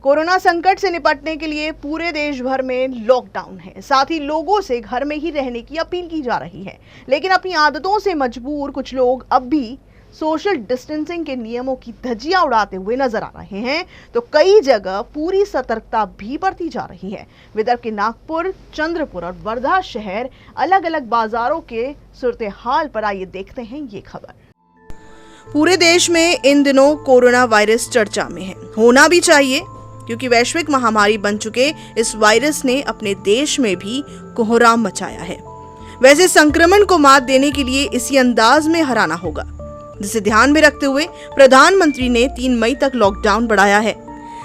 Corona संकट से निपटने के लिए पूरे देश भर में लॉकडाउन है। साथ ही लोगों से घर में ही रहने की अपील की जा रही है, लेकिन अपनी आदतों से मजबूर कुछ लोग अब भी सोशल डिस्टेंसिंग के नियमों की धज्जियां उड़ाते हुए नजर आ रहे हैं, तो कई जगह पूरी सतर्कता भी बरती जा रही है। विदर्भ के नागपुर, चंद्रपुर और वर्धा शहर अलग अलग बाजारों के सूरत हाल पर आइए देखते हैं ये खबर। पूरे देश में इन दिनों कोरोना वायरस चर्चा में है, होना भी चाहिए, क्योंकि वैश्विक महामारी बन चुके इस वायरस ने अपने देश में भी कोहराम मचाया है। वैसे संक्रमण को मात देने के लिए इसी अंदाज में हराना होगा, जिसे ध्यान में रखते हुए प्रधानमंत्री ने 3 मई तक लॉकडाउन बढ़ाया है।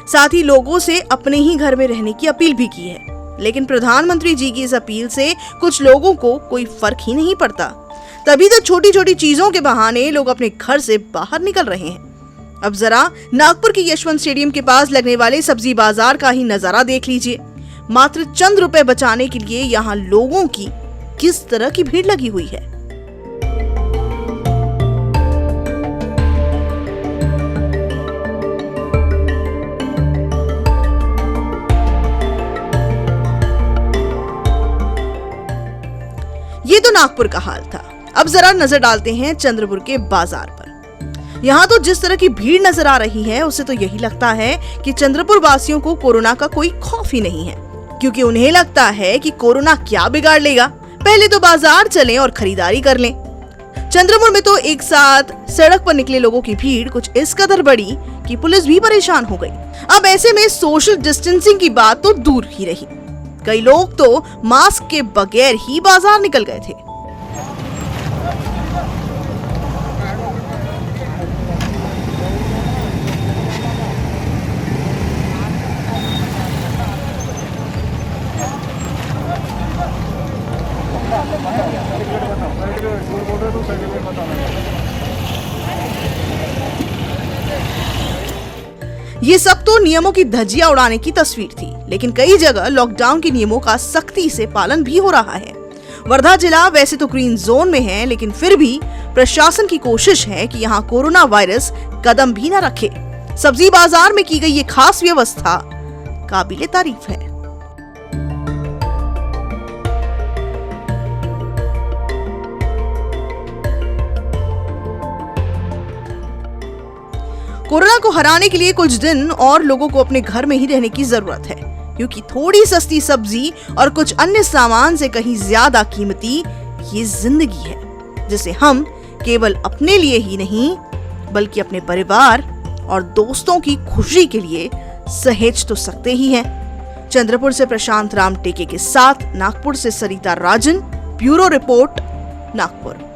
साथ ही लोगों से अपने ही घर में रहने की अपील भी की है। लेकिन प्रधानमंत्री जी की इस अपील से कुछ लोगों को कोई फर्क ही नहीं पड़ता। तभी तो छोटी छोटी चीजों के बहाने लोग अपने घर से बाहर निकल रहे हैं। अब जरा नागपुर के यशवंत स्टेडियम के पास लगने वाले सब्जी बाजार का ही नजारा देख लीजिए। मात्र चंद रुपए बचाने के लिए यहाँ लोगों की किस तरह की भीड़ लगी हुई है। ये तो नागपुर का हाल था। अब जरा नजर डालते हैं चंद्रपुर के बाजार पर। यहाँ तो जिस तरह की भीड़ नजर आ रही है, उससे तो यही लगता है कि चंद्रपुर वासियों को कोरोना का कोई खौफ ही नहीं है, क्योंकि उन्हें लगता है कि कोरोना क्या बिगाड़ लेगा, पहले तो बाजार चलें और खरीदारी कर लें। चंद्रपुर में तो एक साथ सड़क पर निकले लोगों की भीड़ कुछ इस कदर बढ़ी कि पुलिस भी परेशान हो गई। अब ऐसे में सोशल डिस्टेंसिंग की बात तो दूर ही रही, कई लोग तो मास्क के बगैर ही बाजार निकल गए थे। ये सब तो नियमों की धज्जियां उड़ाने की तस्वीर थी, लेकिन कई जगह लॉकडाउन के नियमों का सख्ती से पालन भी हो रहा है। वर्धा जिला वैसे तो ग्रीन जोन में है, लेकिन फिर भी प्रशासन की कोशिश है कि यहाँ कोरोना वायरस कदम भी न रखे। सब्जी बाजार में की गई ये खास व्यवस्था काबिले तारीफ है। कोरोना को हराने के लिए कुछ दिन और लोगों को अपने घर में ही रहने की जरूरत है, क्योंकि थोड़ी सस्ती सब्जी और कुछ अन्य सामान से कहीं ज्यादा कीमती ये जिंदगी है, जिसे हम केवल अपने लिए ही नहीं बल्कि अपने परिवार और दोस्तों की खुशी के लिए सहेज तो सकते ही हैं। चंद्रपुर से प्रशांत राम टेके के साथ नागपुर से सरिता राजन, ब्यूरो रिपोर्ट, नागपुर।